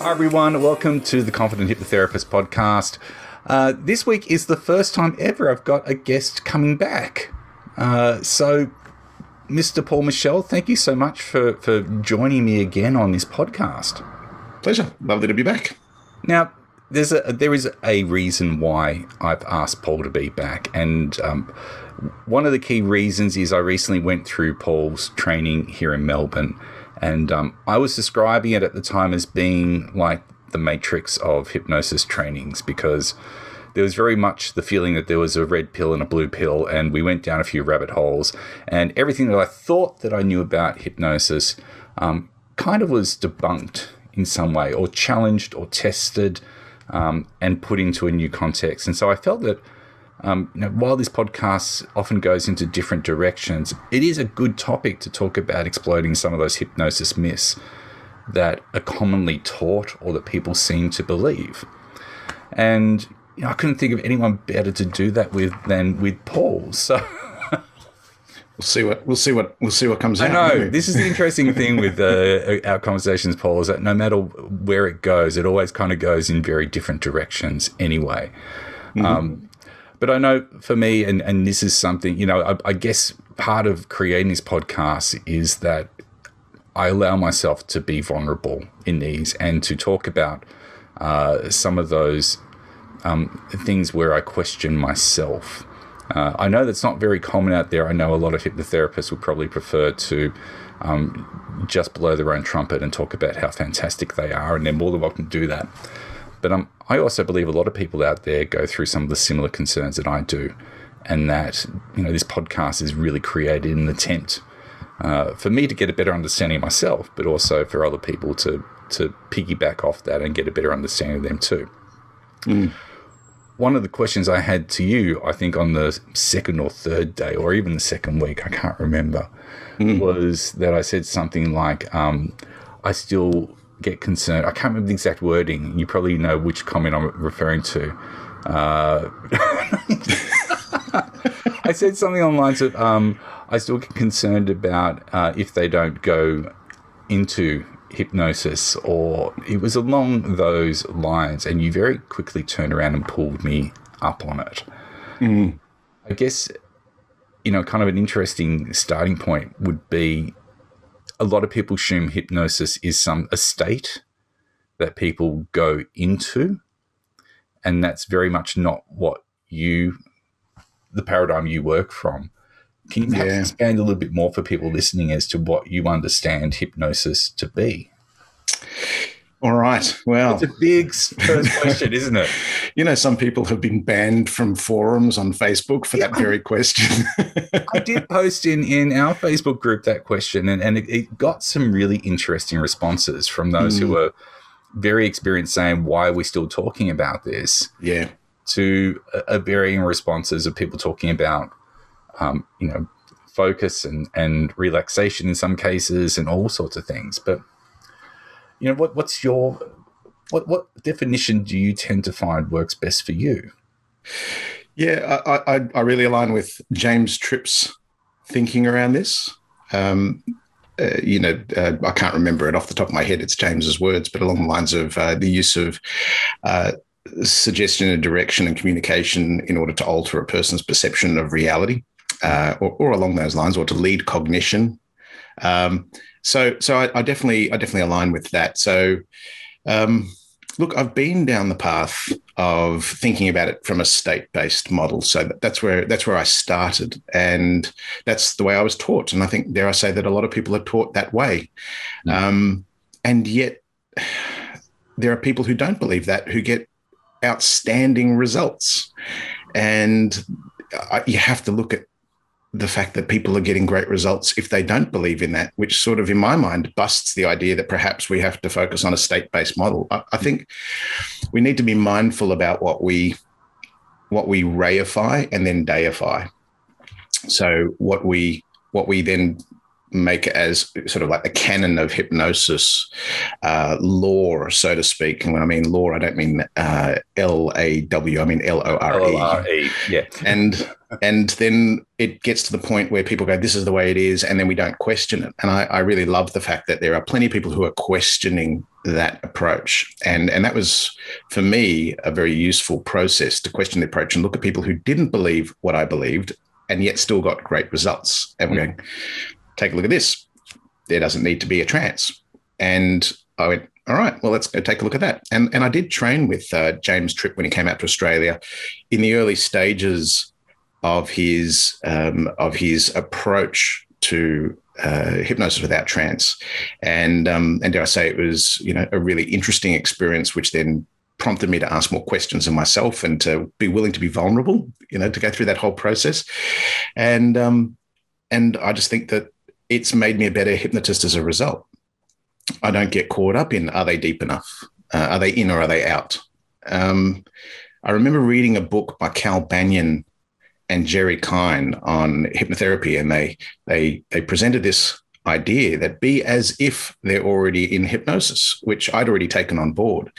Hi everyone, welcome to the Confident Hypnotherapist podcast. This week is the first time ever I've got a guest coming back. So, Mr. Paul Mischel, thank you so much for joining me again on this podcast. Pleasure. Lovely to be back. Now, there is a reason why I've asked Paul to be back, and one of the key reasons is I recently went through Paul's training here in Melbourne. And I was describing it at the time as being like the matrix of hypnosis trainings, because there was very much the feeling that there was a red pill and a blue pill, and we went down a few rabbit holes, and everything that I thought that I knew about hypnosis kind of was debunked in some way, or challenged or tested and put into a new context. And so I felt that while this podcast often goes into different directions, it is a good topic to talk about exploding some of those hypnosis myths that are commonly taught or that people seem to believe. And I couldn't think of anyone better to do that than with Paul. So we'll see what comes out. I know this is the interesting thing with our conversations, Paul, is that no matter where it goes, it always kind of goes in very different directions anyway. Mm-hmm. But I know for me, and this is something, I guess part of creating this podcast is that I allow myself to be vulnerable in these and to talk about some of those things where I question myself. I know that's not very common out there. I know a lot of hypnotherapists would probably prefer to just blow their own trumpet and talk about how fantastic they are, and they're more than welcome to do that. But I also believe a lot of people out there go through some of the similar concerns that I do, and that this podcast is really created in an attempt for me to get a better understanding of myself, but also for other people to piggyback off that and get a better understanding of them too. Mm. One of the questions I had to you, I think on the second or third day, or even the second week, I can't remember, was that I said something like, I still get concerned. I can't remember the exact wording. You probably know which comment I'm referring to. I said something along the lines of, I still get concerned about if they don't go into hypnosis, or it was along those lines, and you very quickly turned around and pulled me up on it. Mm. I guess, kind of an interesting starting point would be, a lot of people assume hypnosis is a state that people go into, and that's very much not what the paradigm you work from. Can you perhaps expand a little bit more for people listening as to what you understand hypnosis to be? All right. Well, it's a big first question, isn't it? Some people have been banned from forums on Facebook for that very question. I did post in our Facebook group that question, and it got some really interesting responses from those who were very experienced, saying, why are we still talking about this? Yeah. To varying responses of people talking about, focus and relaxation in some cases and all sorts of things. But what's your definition do you tend to find works best for you? Yeah, I really align with James Tripp's thinking around this. I can't remember it off the top of my head. It's James's words, but along the lines of the use of suggestion and direction and communication in order to alter a person's perception of reality, or along those lines, or to lead cognition. So I definitely align with that. So, look, I've been down the path of thinking about it from a state-based model. So that's where I started, and that's the way I was taught. And I think, dare I say, that a lot of people are taught that way. And yet there are people who don't believe that, who get outstanding results. And you have to look at the fact that people are getting great results if they don't believe in that, which sort of, in my mind, busts the idea that perhaps we have to focus on a state-based model. I think we need to be mindful about what we reify and then deify. So what we then make as sort of like the canon of hypnosis lore, so to speak. And when I mean lore, I don't mean L-A-W, I mean L-O-R-E. L-O-R-E, yeah. And then it gets to the point where people go, this is the way it is, and then we don't question it. And I really love the fact that there are plenty of people who are questioning that approach. And that was, for me, a very useful process to question the approach and look at people who didn't believe what I believed and yet still got great results. And we're going, take a look at this. There doesn't need to be a trance. And I went, all right, well, let's go take a look at that. And I did train with James Tripp when he came out to Australia in the early stages of his approach to hypnosis without trance. And dare I say, it was, a really interesting experience, which then prompted me to ask more questions of myself and to be willing to be vulnerable, to go through that whole process. And I just think that it's made me a better hypnotist as a result. I don't get caught up in, are they deep enough? Are they in or are they out? I remember reading a book by Cal Banyan and Jerry Kine on hypnotherapy, and they presented this idea that be as if they're already in hypnosis, which I'd already taken on board.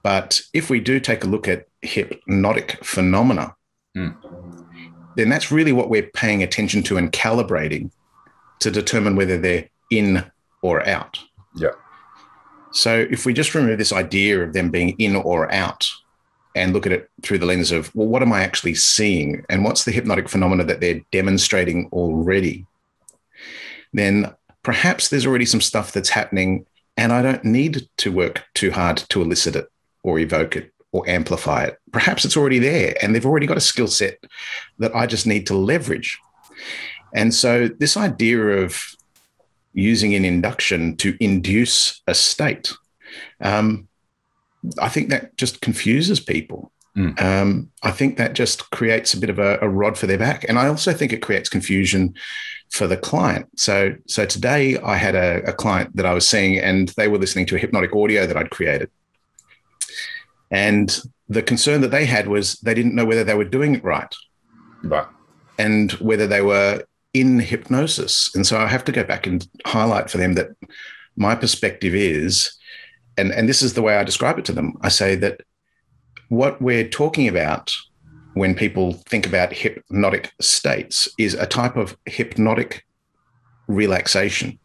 But if we do take a look at hypnotic phenomena, then that's really what we're paying attention to and calibrating to determine whether they're in or out. Yeah. So if we just remove this idea of them being in or out and look at it through the lens of, well, what am I actually seeing? And what's the hypnotic phenomena that they're demonstrating already? Then perhaps there's already some stuff that's happening and I don't need to work too hard to elicit it or evoke it or amplify it. Perhaps it's already there and they've already got a skill set that I just need to leverage. And so this idea of using an induction to induce a state, I think that just confuses people. I think that just creates a bit of a rod for their back. And I also think it creates confusion for the client. So today I had a client that I was seeing and they were listening to a hypnotic audio that I'd created. And the concern that they had was they didn't know whether they were doing it right. Right. And whether they were in hypnosis. And so I have to go back and highlight for them that my perspective is, and this is the way I describe it to them. I say that what we're talking about when people think about hypnotic states is a type of hypnotic relaxation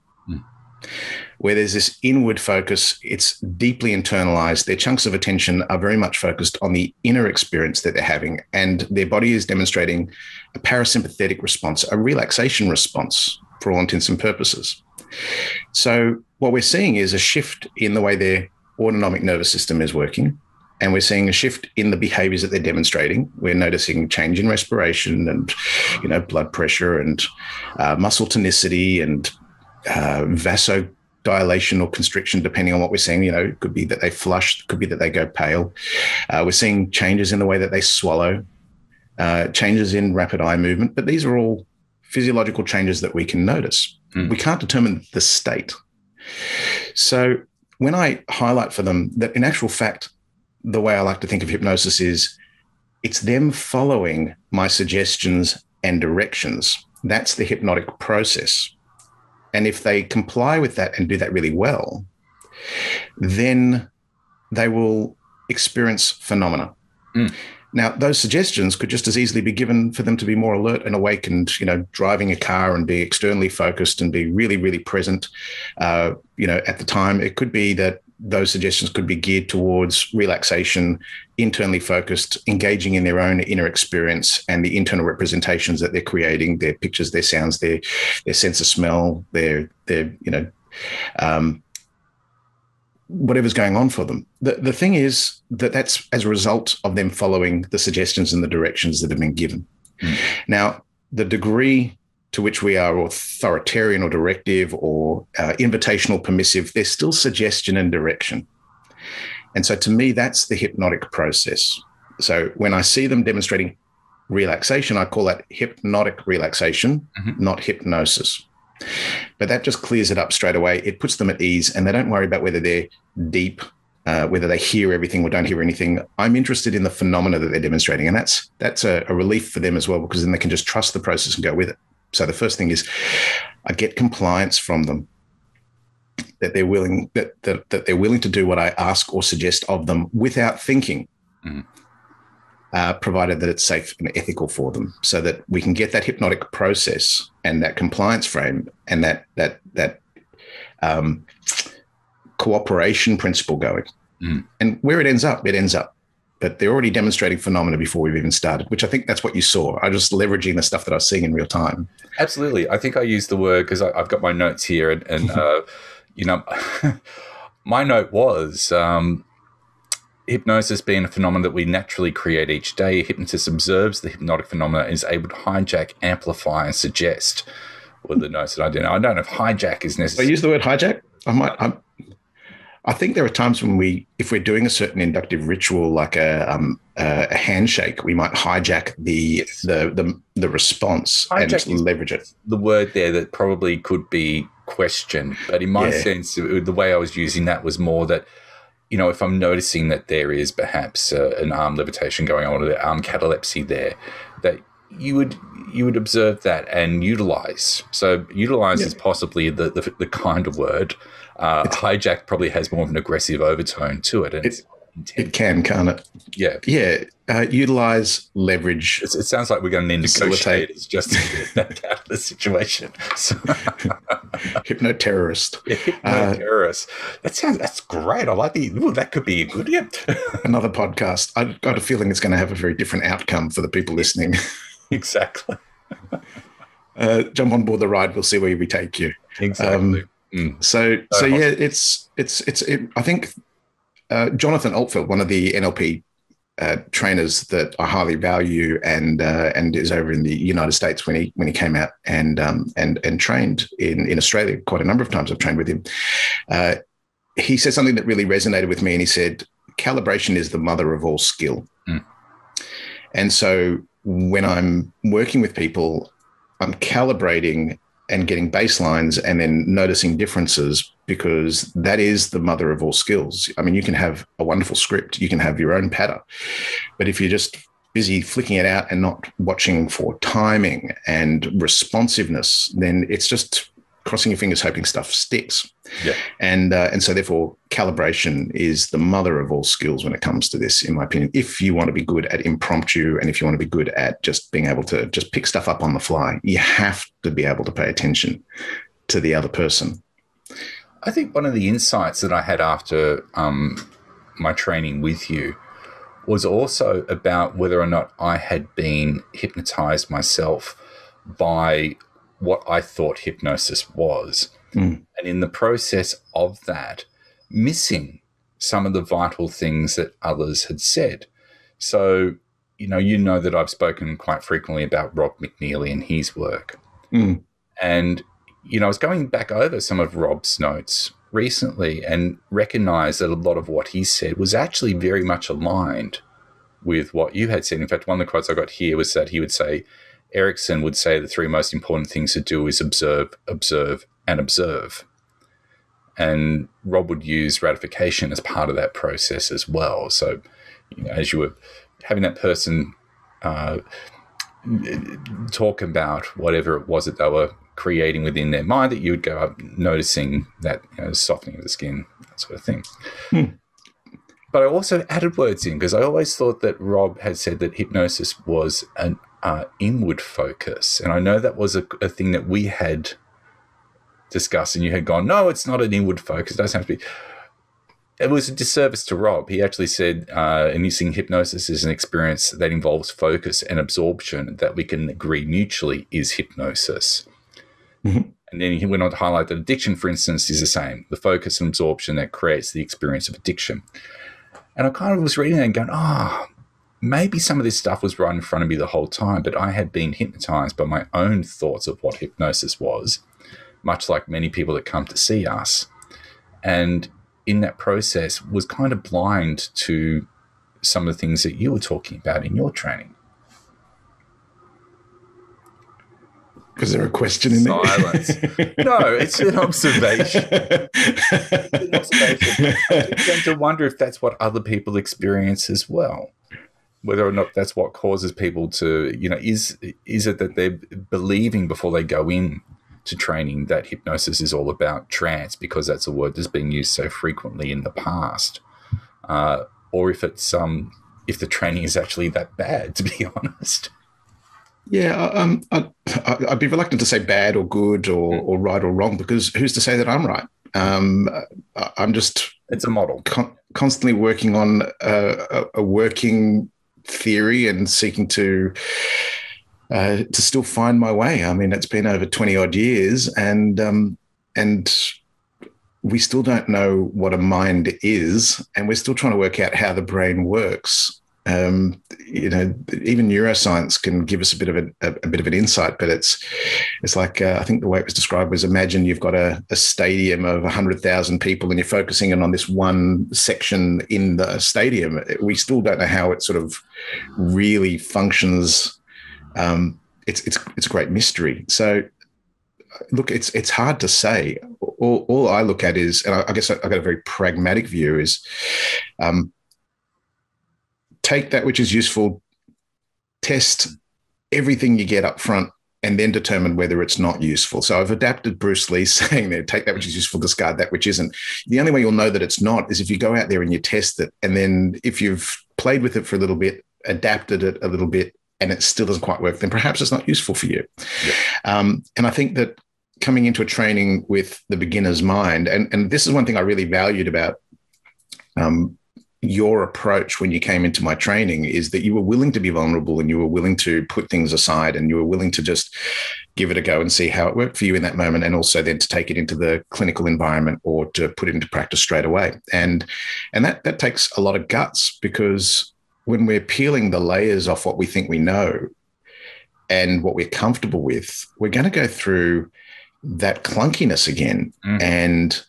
where there's this inward focus. It's deeply internalized. Their chunks of attention are very much focused on the inner experience that they're having, and their body is demonstrating a parasympathetic response, a relaxation response for all intents and purposes. So what we're seeing is a shift in the way their autonomic nervous system is working, and we're seeing a shift in the behaviors that they're demonstrating. We're noticing change in respiration and, blood pressure and muscle tonicity and vasodilation or constriction, depending on what we're seeing. It could be that they flush, it could be that they go pale. We're seeing changes in the way that they swallow, changes in rapid eye movement, but these are all physiological changes that we can notice. We can't determine the state. So when I highlight for them that in actual fact, the way I like to think of hypnosis is it's them following my suggestions and directions. That's the hypnotic process. And if they comply with that and do that really well, then they will experience phenomena. Now, those suggestions could just as easily be given for them to be more alert and awake and, driving a car and be externally focused and be really, really present, at the time. It could be that those suggestions could be geared towards relaxation, internally focused, engaging in their own inner experience and the internal representations that they're creating, their pictures, their sounds, their sense of smell, their whatever's going on for them. The thing is that's as a result of them following the suggestions and the directions that have been given. Now, the degree to which we are authoritarian or directive or invitational, permissive, there's still suggestion and direction. And so to me, that's the hypnotic process. So when I see them demonstrating relaxation, I call that hypnotic relaxation, not hypnosis. But that just clears it up straight away. It puts them at ease and they don't worry about whether they're deep, whether they hear everything or don't hear anything. I'm interested in the phenomena that they're demonstrating. And that's a relief for them as well, because then they can just trust the process and go with it. So the first thing is I get compliance from them, that they're willing that they're willing to do what I ask or suggest of them without thinking, provided that it's safe and ethical for them, so that we can get that hypnotic process and that compliance frame and that cooperation principle going. And where it ends up. But they're already demonstrating phenomena before we've even started, which I think that's what you saw. I was just leveraging the stuff that I was seeing in real time. Absolutely. I think I used the word because I've got my notes here, and you know, my note was hypnosis being a phenomenon that we naturally create each day. A hypnotist observes the hypnotic phenomena and is able to hijack, amplify, and suggest. Were the notes that I didn't know. I don't know if hijack is necessary. I use the word hijack. I think there are times when if we're doing a certain inductive ritual, like a handshake, we might hijack the response hijack and leverage it. The word there that probably could be question, but in my sense, the way I was using that was more that, you know, if I'm noticing that there is perhaps an arm levitation going on, or the arm catalepsy there, that you would observe that and utilize. So utilize is possibly the kind of word. Hijack probably has more of an aggressive overtone to it. And it can, can't it? Yeah. Yeah. Utilize, leverage. It sounds like we're going to need negotiators just to get that out of the situation. So. Hypnoterrorist. Yeah, hypnoterrorist. That's great. I like that could be a good another podcast. I've got a feeling it's going to have a very different outcome for the people listening. Exactly. Jump on board the ride. We'll see where we take you. Exactly. So yeah, it's. I think Jonathan Altfeld, one of the NLP trainers that I highly value, and is over in the United States when he came out and trained in Australia quite a number of times. I've trained with him. He said something that really resonated with me, and he said, "Calibration is the mother of all skill." And so when I'm working with people, I'm calibrating and getting baselines and then noticing differences, because that is the mother of all skills. I mean, you can have a wonderful script, you can have your own patter, but if you're just busy flicking it out and not watching for timing and responsiveness, then it's just crossing your fingers, hoping stuff sticks. Yeah. And so therefore calibration is the mother of all skills when it comes to this, in my opinion. If you want to be good at impromptu, and if you want to be good at just being able to just pick stuff up on the fly, you have to be able to pay attention to the other person. I think one of the insights that I had after my training with you was also about whether or not I had been hypnotized myself by what I thought hypnosis was. And in the process of that, missing some of the vital things that others had said. So, you know that I've spoken quite frequently about Rob McNeely and his work. And, I was going back over some of Rob's notes recently and recognized that a lot of what he said was actually very much aligned with what you had said. In fact, one of the quotes I got here was that he would say, Erickson would say the three most important things to do is observe, observe, and observe. And Rob would use ratification as part of that process as well. So, as you were having that person talk about whatever it was that they were creating within their mind, that you would go up noticing that softening of the skin, that sort of thing. But I also added words in because I always thought that Rob had said that hypnosis was an inward focus. And I know that was a thing that we had discussed, and you had gone, no, it's not an inward focus. It doesn't have to be. It was a disservice to Rob. He actually said, and using hypnosis is an experience that involves focus and absorption that we can agree mutually is hypnosis. And then he went on to highlight that addiction, for instance, is the same. The focus and absorption that creates the experience of addiction. And I kind of was reading that and going, maybe some of this stuff was right in front of me the whole time, but I had been hypnotized by my own thoughts of what hypnosis was, much like many people that come to see us. And in that process was kind of blind to some of the things that you were talking about in your training. Was there a question in there? Silence. No, it's an observation. I tend to wonder if that's what other people experience as well. Whether or not that's what causes people to, is it that they're believing before they go in to training that hypnosis is all about trance, because that's a word that's been used so frequently in the past, or if it's if the training is actually that bad, to be honest. Yeah, I'd be reluctant to say bad or good or right or wrong, because who's to say that I'm right? I'm just it's a model, constantly working on a working theory and seeking to still find my way. I mean, it's been over 20 odd years, and we still don't know what a mind is, and we're still trying to work out how the brain works. Even neuroscience can give us a bit of an insight, but it's like I think the way it was described was, imagine you've got a stadium of 100,000 people and you're focusing in on this one section in the stadium. We still don't know how it sort of really functions. It's a great mystery. So look, it's hard to say. All I look at is, and I guess I've got a very pragmatic view, is take that which is useful, test everything you get up front, and then determine whether it's not useful. So I've adapted Bruce Lee's saying there, take that which is useful, discard that which isn't. The only way you'll know that it's not is if you go out there and you test it. And then if you've played with it for a little bit, adapted it a little bit, and it still doesn't quite work, then perhaps it's not useful for you. Yeah. And I think that coming into a training with the beginner's mind, and this is one thing I really valued about your approach when you came into my training, is that you were willing to be vulnerable, and you were willing to put things aside, and you were willing to just give it a go and see how it worked for you in that moment, and also then to take it into the clinical environment or to put it into practice straight away. And that takes a lot of guts, because when we're peeling the layers off what we think we know and what we're comfortable with, we're going to go through that clunkiness again. And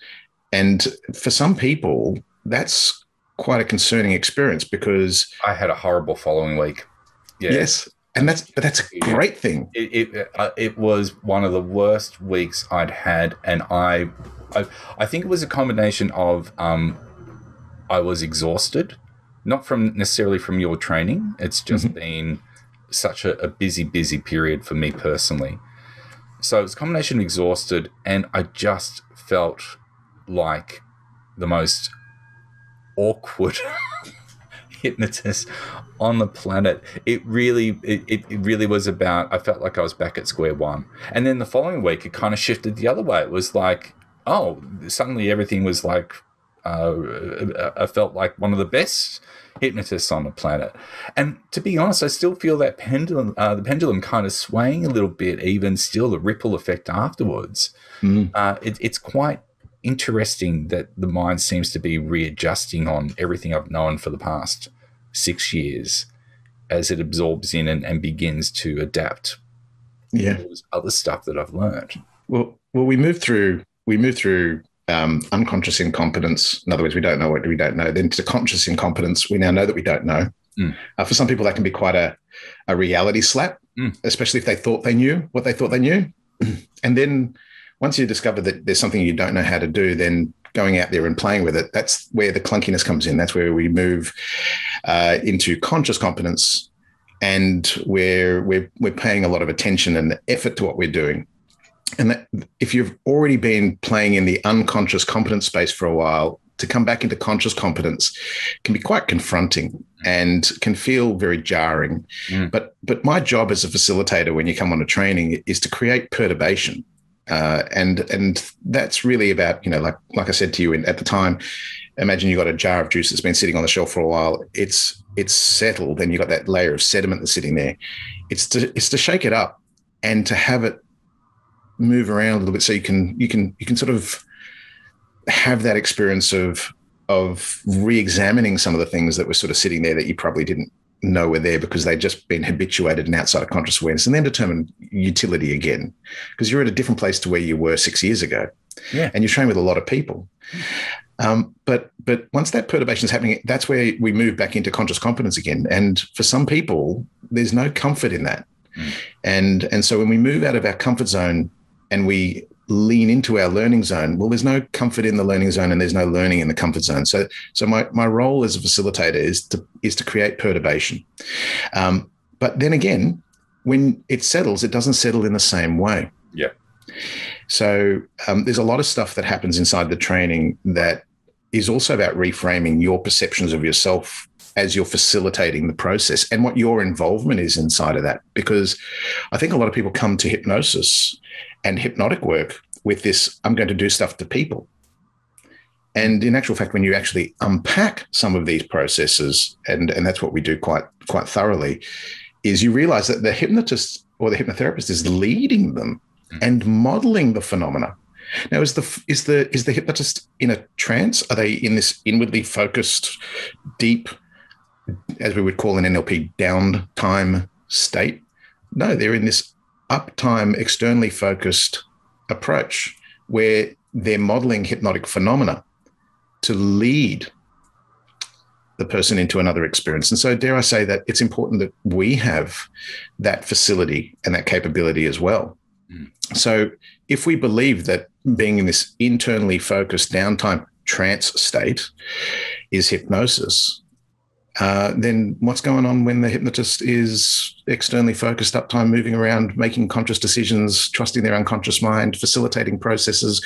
for some people, that's quite a concerning experience, because I had a horrible following week. Yeah. Yes. And that's a great thing. It was one of the worst weeks I'd had. And I think it was a combination of, I was exhausted, not necessarily from your training. It's just been such a busy period for me personally. So it was a combination of exhausted, and I just felt like the most awkward hypnotist on the planet. It really was about, I felt like I was back at square one. And then the following week, it kind of shifted the other way. It was like, suddenly everything was like, I felt like one of the best hypnotists on the planet. And to be honest, I still feel that the pendulum kind of swaying a little bit, even still the ripple effect afterwards. It's quite interesting that the mind seems to be readjusting on everything I've known for the past 6 years as it absorbs in and begins to adapt. Yeah, other stuff that I've learned. Well, we move through unconscious incompetence. In other words, we don't know what we don't know. Then to conscious incompetence, we now know that we don't know. For some people, that can be quite a reality slap, especially if they thought they knew what they thought they knew. And then once you discover that there's something you don't know how to do, then going out there and playing with it, that's where the clunkiness comes in. That's where we move into conscious competence, and where we're paying a lot of attention and effort to what we're doing. And that, if you've already been playing in the unconscious competence space for a while, to come back into conscious competence can be quite confronting and can feel very jarring. But my job as a facilitator when you come on a training is to create perturbation. And that's really about, like I said to you at the time, imagine you got a jar of juice that's been sitting on the shelf for a while. It's settled, and you got that layer of sediment that's sitting there. It's to shake it up and to have it move around a little bit, so you can sort of have that experience of re-examining some of the things that were sort of sitting there that you probably didn't know were there because they'd just been habituated and outside of conscious awareness, and then determine utility again, because you're at a different place to where you were 6 years ago. Yeah. And you train with a lot of people. But once that perturbation is happening, that's where we move back into conscious competence again. And for some people, there's no comfort in that. And so when we move out of our comfort zone and we lean into our learning zone, well, there's no comfort in the learning zone and there's no learning in the comfort zone. So my role as a facilitator is to create perturbation. But then again, when it settles, it doesn't settle in the same way. Yeah. So there's a lot of stuff that happens inside the training that is also about reframing your perceptions of yourself as you're facilitating the process and what your involvement is inside of that. Because I think a lot of people come to hypnosis and hypnotic work with this, I'm going to do stuff to people. And in actual fact, when you actually unpack some of these processes, and that's what we do quite thoroughly, is you realize that the hypnotist or the hypnotherapist is leading them and modeling the phenomena. Now, is the hypnotist in a trance? Are they in this inwardly focused, deep, as we would call an NLP, downtime state? No, they're in this uptime, externally focused approach where they're modeling hypnotic phenomena to lead the person into another experience. And so, dare I say that it's important that we have that facility and that capability as well. So if we believe that being in this internally focused downtime trance state is hypnosis, then what's going on when the hypnotist is externally focused, uptime, moving around, making conscious decisions, trusting their unconscious mind, facilitating processes,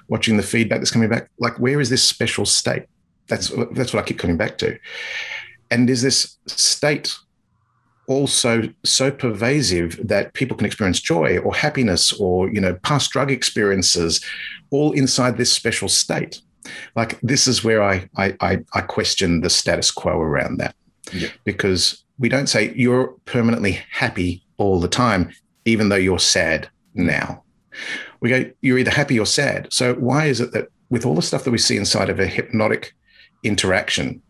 watching the feedback that's coming back? Like, where is this special state? That's what I keep coming back to. And is this state also so pervasive that people can experience joy or happiness or, past drug experiences all inside this special state? Like, this is where I question the status quo around that. Yeah. Because we don't say you're permanently happy all the time, even though you're sad now. We go, you're either happy or sad. So why is it that with all the stuff that we see inside of a hypnotic interaction,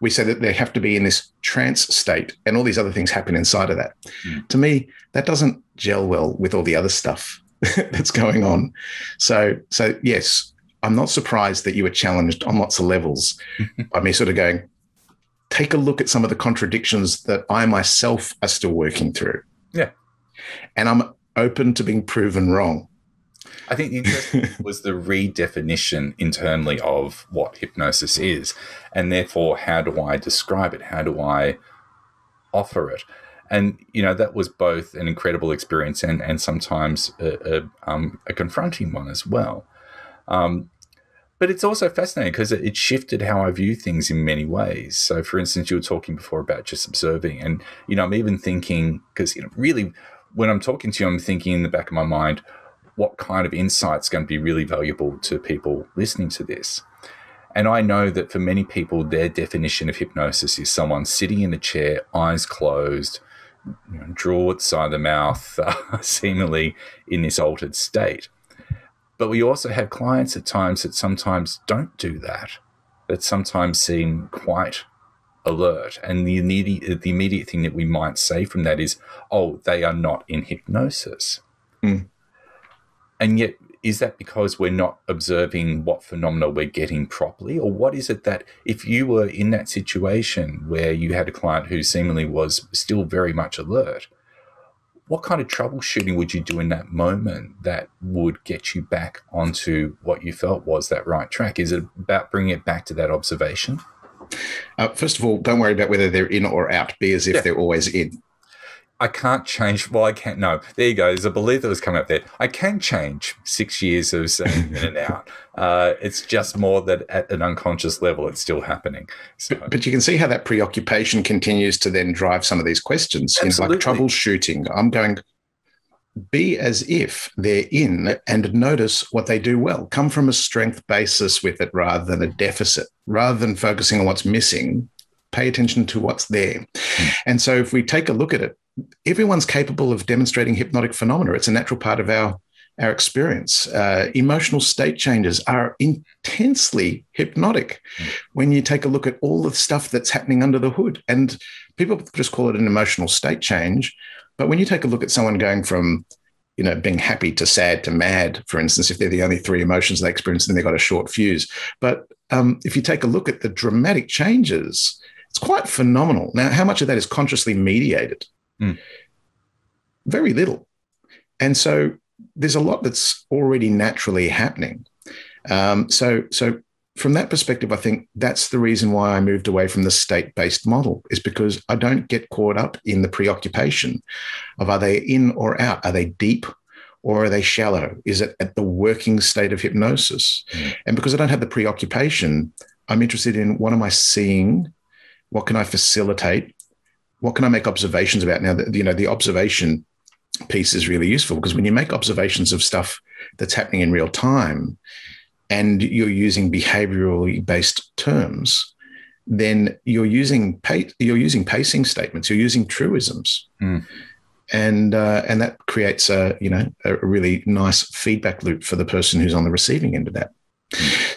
we say that they have to be in this trance state and all these other things happen inside of that? To me, that doesn't gel well with all the other stuff that's going on. So yes, I'm not surprised that you were challenged on lots of levels by me sort of going, take a look at some of the contradictions that I myself are still working through. Yeah. And I'm open to being proven wrong. I think the interesting was the redefinition internally of what hypnosis is, and therefore, how do I describe it? How do I offer it? And, that was both an incredible experience and sometimes a confronting one as well. But it's also fascinating because it shifted how I view things in many ways. So, for instance, you were talking before about just observing. And, I'm even thinking, because, really, when I'm talking to you, I'm thinking in the back of my mind, what kind of insight's going to be really valuable to people listening to this. And I know that for many people, their definition of hypnosis is someone sitting in a chair, eyes closed, drool at the side of the mouth, seemingly in this altered state. But we also have clients at times that sometimes don't do that sometimes seem quite alert. And the immediate thing that we might say from that is, oh, they are not in hypnosis. And yet, is that because we're not observing what phenomena we're getting properly? Or what is it that if you were in that situation where you had a client who seemingly was still very much alert, what kind of troubleshooting would you do in that moment that would get you back onto what you felt was that right track? Is it about bringing it back to that observation? First of all, don't worry about whether they're in or out. Be as if they're always in. I can't change. Well, I can't. No, there you go. There's a belief that was coming up there. I can change 6 years of saying in and out. It's just more that at an unconscious level, it's still happening. So. But you can see how that preoccupation continues to then drive some of these questions. Like troubleshooting. I'm going, be as if they're in and notice what they do well. Come from a strength basis with it rather than a deficit. Rather than focusing on what's missing, pay attention to what's there. And so if we take a look at it, everyone's capable of demonstrating hypnotic phenomena. It's a natural part of our experience. Emotional state changes are intensely hypnotic when you take a look at all the stuff that's happening under the hood. And people just call it an emotional state change. But when you take a look at someone going from, being happy to sad to mad, for instance, if they're the only three emotions they experience, then they've got a short fuse. But if you take a look at the dramatic changes, it's quite phenomenal. Now, how much of that is consciously mediated? Very little. And so there's a lot that's already naturally happening. So from that perspective, I think that's the reason why I moved away from the state-based model, is because I don't get caught up in the preoccupation of, are they in or out? Are they deep or are they shallow? Is it at the working state of hypnosis? And because I don't have the preoccupation, I'm interested in, what am I seeing? What can I facilitate? What can I make observations about? Now, the observation piece is really useful, because when you make observations of stuff that's happening in real time, and you're using behaviorally based terms, then you're using pacing statements, you're using truisms. And that creates a really nice feedback loop for the person who's on the receiving end of that.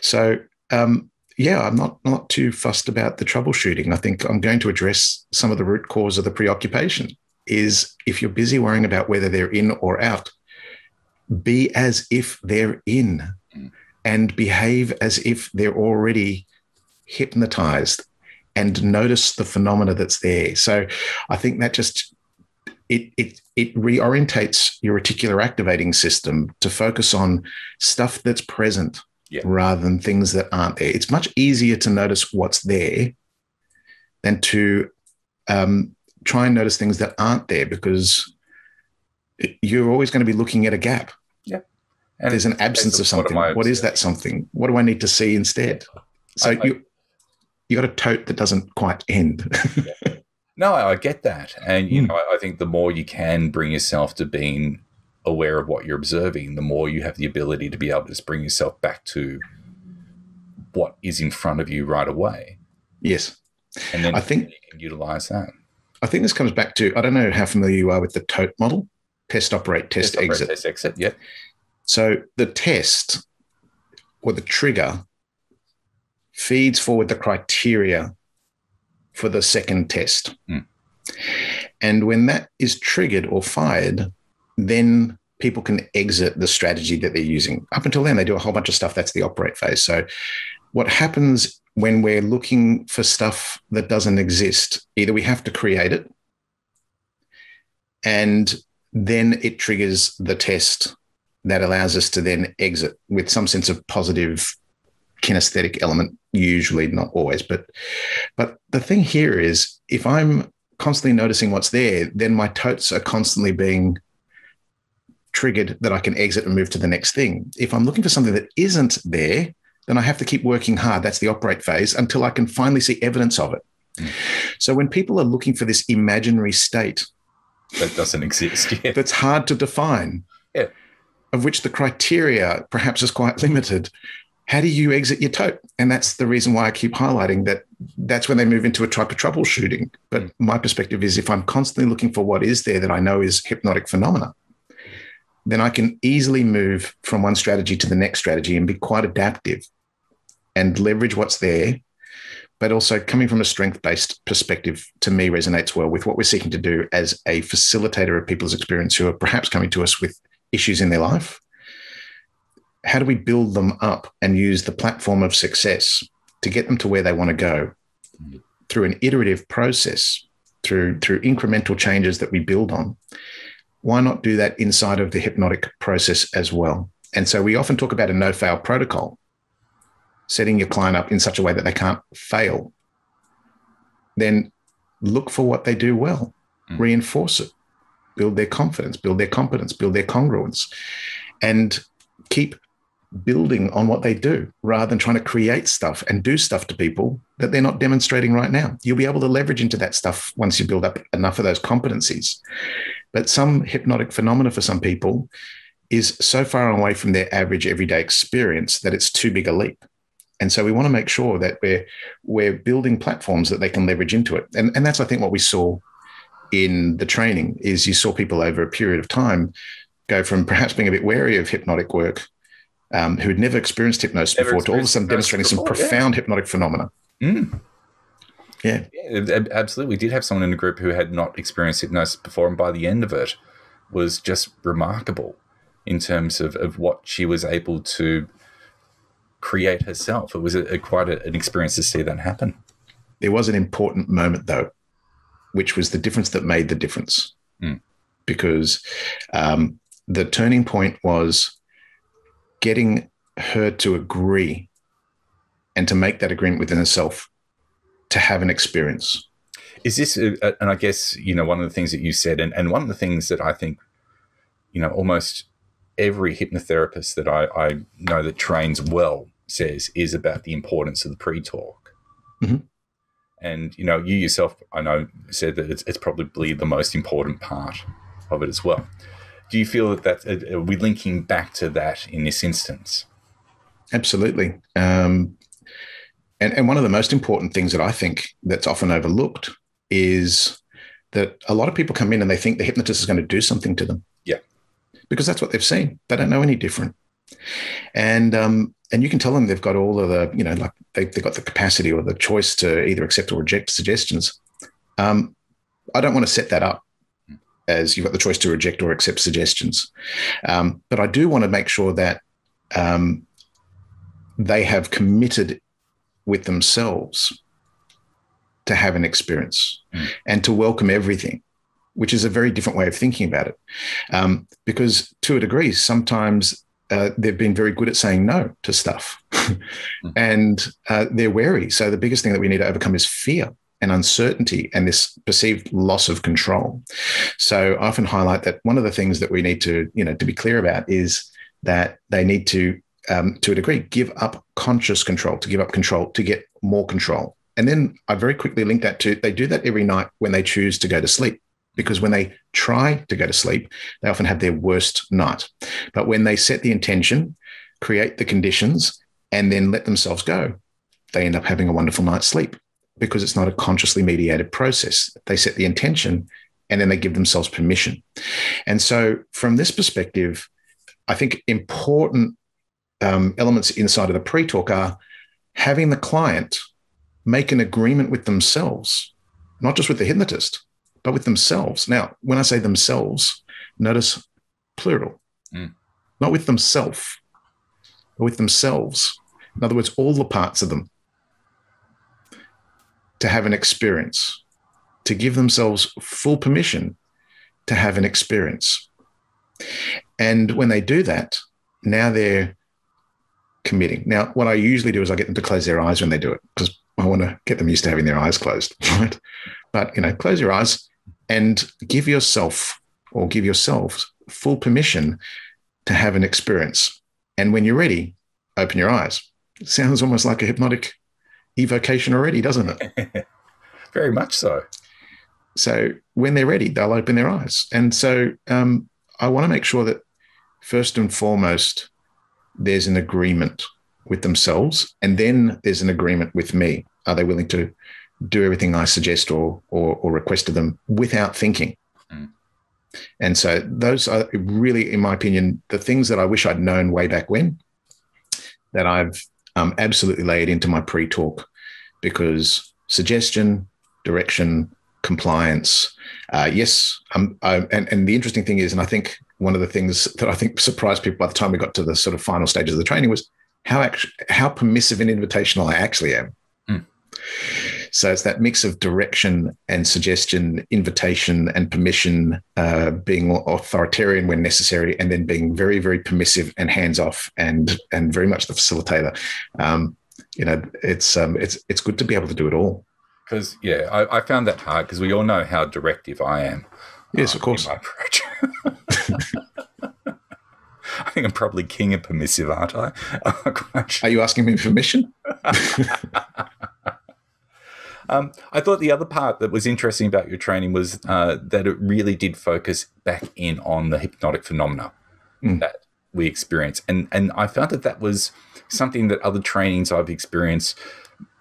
So I'm not too fussed about the troubleshooting. I think I'm going to address some of the root cause of the preoccupation. Is if you're busy worrying about whether they're in or out, be as if they're in, and behave as if they're already hypnotized, and notice the phenomena that's there. So I think that just it reorientates your reticular activating system to focus on stuff that's present rather than things that aren't there. It's much easier to notice what's there than to try and notice things that aren't there, because you're always going to be looking at a gap. Yeah. And there's an absence of something. What is that something? What do I need to see instead? So you got a tote that doesn't quite end. No, I get that. And, I think the more you can bring yourself to being aware of what you're observing, the more you have the ability to be able to just bring yourself back to what is in front of you right away. Yes. And then I think you can utilize that. I think this comes back to, I don't know how familiar you are with the tote model, test, operate, test, exit. Test, exit, yeah. So the test or the trigger feeds forward the criteria for the second test. And when that is triggered or fired, then people can exit the strategy that they're using. Up until then, they do a whole bunch of stuff. That's the operate phase. So what happens when we're looking for stuff that doesn't exist, either we have to create it, and then it triggers the test that allows us to then exit with some sense of positive kinesthetic element, usually, not always. But the thing here is, if I'm constantly noticing what's there, then my totes are constantly being triggered that I can exit and move to the next thing. If I'm looking for something that isn't there, then I have to keep working hard. That's the operate phase until I can finally see evidence of it. So when people are looking for this imaginary state that doesn't exist, that's hard to define, of which the criteria perhaps is quite limited, how do you exit your tote? And that's the reason why I keep highlighting that. That's when they move into a type of troubleshooting. But my perspective is, if I'm constantly looking for what is there that I know is hypnotic phenomena, then I can easily move from one strategy to the next strategy and be quite adaptive and leverage what's there. But also, coming from a strength-based perspective, to me, resonates well with what we're seeking to do as a facilitator of people's experience who are perhaps coming to us with issues in their life. How do we build them up and use the platform of success to get them to where they want to go through an iterative process, through incremental changes that we build on? Why not do that inside of the hypnotic process as well? And so we often talk about a no-fail protocol, setting your client up in such a way that they can't fail. Then look for what they do well, reinforce it, build their confidence, build their competence, build their congruence, and keep building on what they do rather than trying to create stuff and do stuff to people that they're not demonstrating right now. You'll be able to leverage into that stuff once you build up enough of those competencies. But some hypnotic phenomena for some people is so far away from their average everyday experience that it's too big a leap. And so we want to make sure that we're building platforms that they can leverage into it. And that's, I think, what we saw in the training is you saw people over a period of time go from perhaps being a bit wary of hypnotic work, who had never experienced hypnosis before, to all of a sudden demonstrating some profound hypnotic phenomena. Yeah, absolutely. We did have someone in the group who had not experienced hypnosis before, and by the end of it was just remarkable in terms of what she was able to create herself. It was quite an experience to see that happen. There was an important moment, though, which was the difference that made the difference. Because the turning point was getting her to agree and to make that agreement within herself to have an experience. Is this, and I guess, one of the things that you said, and one of the things that I think, almost every hypnotherapist that I know that trains well says is about the importance of the pre-talk. And, you yourself, I know, said that it's probably the most important part of it as well. Do you feel that are we linking back to that in this instance? Absolutely. And one of the most important things that I think that's often overlooked is that a lot of people come in and they think the hypnotist is going to do something to them. Yeah. Because that's what they've seen. They don't know any different. And you can tell them they've got all of the, like they've got the capacity or the choice to either accept or reject suggestions. I don't want to set that up as you've got the choice to reject or accept suggestions. But I do want to make sure that they have committed with themselves to have an experience and to welcome everything, which is a very different way of thinking about it. Because to a degree, sometimes they've been very good at saying no to stuff and they're wary. So the biggest thing that we need to overcome is fear and uncertainty and this perceived loss of control. So I often highlight that one of the things that we need to be clear about is that they need to a degree, give up conscious control, to give up control, to get more control. And then I very quickly link that to, they do that every night when they choose to go to sleep, because when they try to go to sleep, they often have their worst night. But when they set the intention, create the conditions, and then let themselves go, they end up having a wonderful night's sleep, because it's not a consciously mediated process. They set the intention and then they give themselves permission. And so from this perspective, I think important elements inside of the pre-talk are having the client make an agreement with themselves, not just with the hypnotist, but with themselves. Now, when I say themselves, notice plural, not with themself, but with themselves. In other words, all the parts of them, to have an experience, to give themselves full permission to have an experience. And when they do that, now they're committing. Now, what I usually do is I get them to close their eyes when they do it, because I want to get them used to having their eyes closed, right? But, close your eyes and give yourself or give yourselves full permission to have an experience. And when you're ready, open your eyes. It sounds almost like a hypnotic evocation already, doesn't it? Very much so. So when they're ready, they'll open their eyes. And so I want to make sure that first and foremost, there's an agreement with themselves, and then there's an agreement with me. Are they willing to do everything I suggest or request of them without thinking? And so those are really, in my opinion, the things that I wish I'd known way back when, that I've absolutely layered into my pre-talk, because suggestion, direction, compliance, yes. And the interesting thing is, and I think one of the things that I think surprised people by the time we got to the sort of final stages of the training was how permissive and invitational I actually am. So it's that mix of direction and suggestion, invitation and permission, being authoritarian when necessary, and then being very, very permissive and hands-off and very much the facilitator. It's good to be able to do it all. Because, I found that hard, because we all know how directive I am. Yes, of course. In my approach. I think I'm probably king of permissive, aren't I? Are you asking me permission? I thought the other part that was interesting about your training was that it really did focus back in on the hypnotic phenomena that we experience. And I found that was something that other trainings I've experienced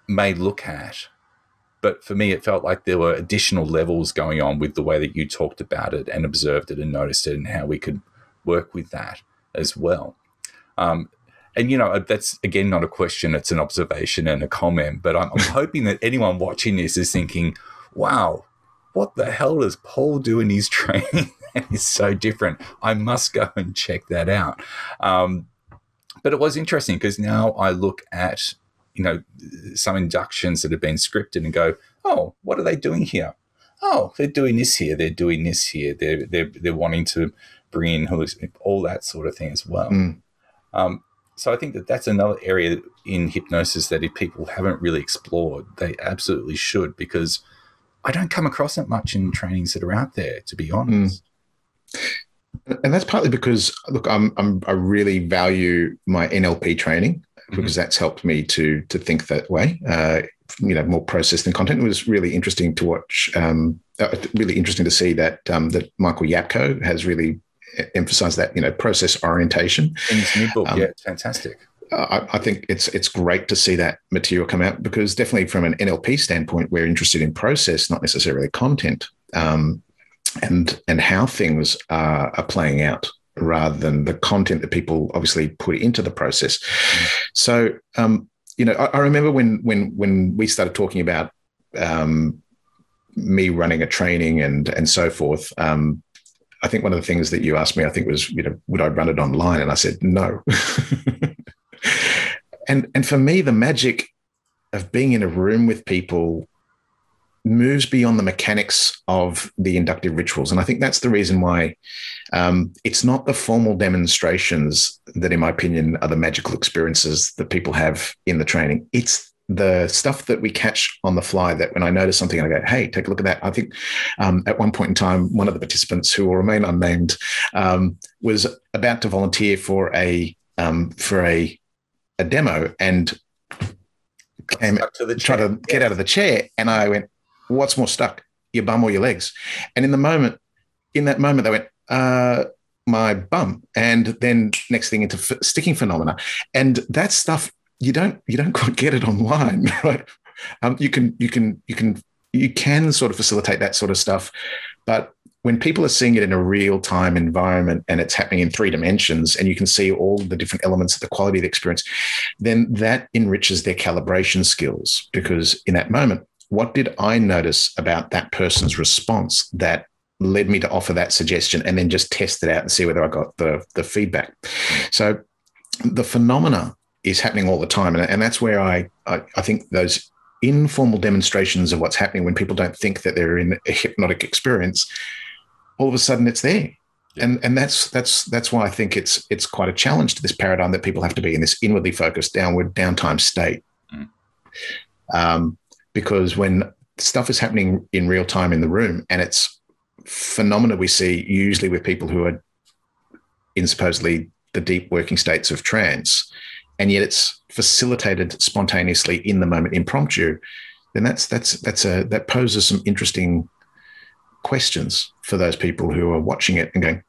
may look at. But for me, it felt like there were additional levels going on with the way that you talked about it and observed it and noticed it, and how we could work with that as well. And, that's, again, not a question. It's an observation and a comment. But I'm hoping that anyone watching this is thinking, wow, what the hell does Paul do in his training that is so different? I must go and check that out. But it was interesting, because now I look at some inductions that have been scripted and go, oh, what are they doing here? Oh, they're doing this here. They're doing this here. They're wanting to bring in all that sort of thing as well. So I think that's another area in hypnosis that if people haven't really explored, they absolutely should, because I don't come across it much in trainings that are out there, to be honest. And that's partly because, look, I really value my NLP training, because that's helped me to think that way, more process than content. It was really interesting to watch, really interesting to see that Michael Yapko has really emphasized that, process orientation. In his new book, it's fantastic. I think it's great to see that material come out, because definitely from an NLP standpoint, we're interested in process, not necessarily content, and how things are playing out, rather than the content that people obviously put into the process. So, I remember when we started talking about me running a training and so forth. I think one of the things that you asked me, I think, was, would I run it online? And I said no. And for me, the magic of being in a room with people moves beyond the mechanics of the inductive rituals. And I think that's the reason why it's not the formal demonstrations that, in my opinion, are the magical experiences that people have in the training. It's the stuff that we catch on the fly, that when I notice something, I go, hey, take a look at that. I think at one point in time, one of the participants, who will remain unnamed, was about to volunteer for a demo, and came to try to get out of the chair. And I went, what's more stuck, your bum or your legs? And in that moment, they went, my bum. And then next thing into sticking phenomena. And that stuff, you don't quite get it online, right? You can sort of facilitate that sort of stuff, but when people are seeing it in a real-time environment and it's happening in 3 dimensions, and you can see all the different elements of the quality of the experience, then that enriches their calibration skills. Because in that moment, what did I notice about that person's response that led me to offer that suggestion, and then just test it out and see whether I got the feedback? So the phenomena is happening all the time. And that's where I think those informal demonstrations of what's happening, when people don't think that they're in a hypnotic experience, all of a sudden it's there. Yeah. And that's why I think it's quite a challenge to this paradigm that people have to be in this inwardly focused downtime state. Because when stuff is happening in real time in the room, and it's phenomena we see usually with people who are in supposedly the deep working states of trance, and yet it's facilitated spontaneously in the moment, impromptu, then that poses some interesting questions for those people who are watching it and going,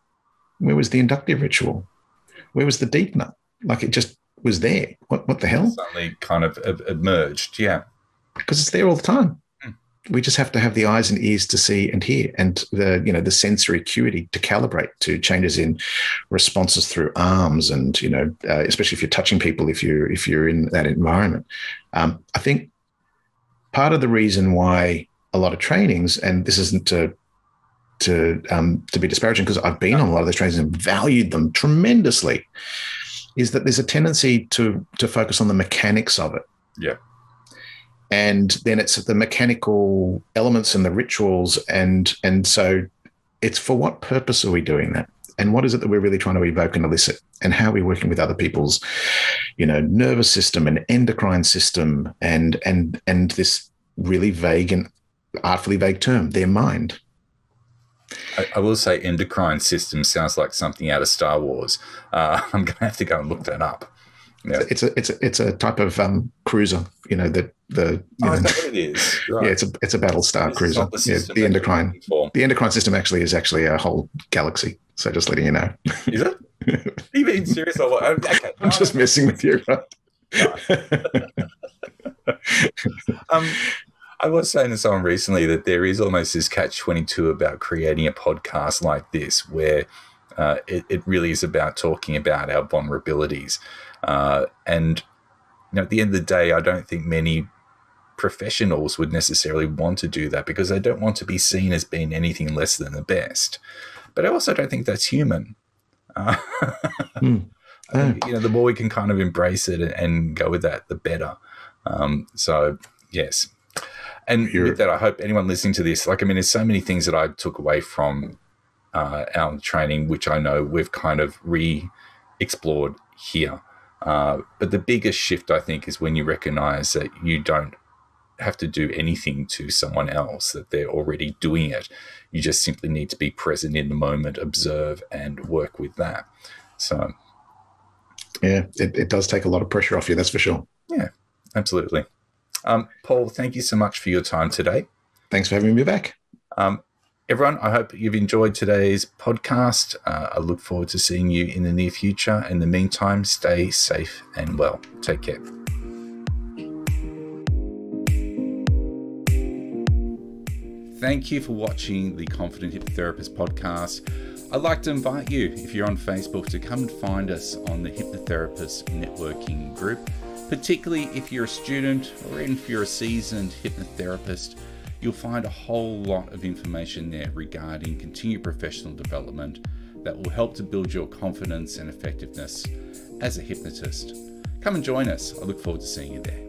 where was the inductive ritual? Where was the deepener? Like, it just was there. What the hell? Suddenly kind of emerged, yeah. Because it's there all the time. We just have to have the eyes and ears to see and hear, and the sensory acuity to calibrate to changes in responses through arms, and especially if you're touching people, if you're in that environment. I think part of the reason why a lot of trainings, and this isn't to be disparaging, because I've been on a lot of those trainings and valued them tremendously, is that there's a tendency to focus on the mechanics of it. Yeah. And then it's the mechanical elements and the rituals. And so it's, for what purpose are we doing that? And what is it that we're really trying to evoke and elicit? And how are we working with other people's, nervous system and endocrine system, and this really vague and artfully vague term, their mind. I will say endocrine system sounds like something out of Star Wars. I'm going to have to go and look that up. Yeah. It's a type of cruiser, that is that what it is? Right. Yeah, it's a Battlestar cruiser. The endocrine system actually is a whole galaxy. So just letting you know. Is it? Are you being serious? Okay. I'm just messing with you, right? I was saying to someone recently that there is almost this catch-22 about creating a podcast like this, where it really is about talking about our vulnerabilities. And at the end of the day, I don't think many professionals would necessarily want to do that, because they don't want to be seen as being anything less than the best. But I also don't think that's human. The more we can kind of embrace it and go with that, the better. So, yes. And with that, I hope anyone listening to this, there's so many things that I took away from our training, which I know we've kind of re-explored here. But the biggest shift, I think, is when you recognize that you don't have to do anything to someone else, that they're already doing it. You just simply need to be present in the moment, observe, and work with that. So, yeah, it does take a lot of pressure off you, that's for sure. Yeah, absolutely. Paul, thank you so much for your time today. Thanks for having me back. Everyone, I hope you've enjoyed today's podcast. I look forward to seeing you in the near future. In the meantime, stay safe and well. Take care. Thank you for watching the Confident Hypnotherapist podcast. I'd like to invite you, if you're on Facebook, to come and find us on the Hypnotherapist networking group, particularly if you're a student or even if you're a seasoned hypnotherapist. You'll find a whole lot of information there regarding continued professional development that will help to build your confidence and effectiveness as a hypnotist. Come and join us. I look forward to seeing you there.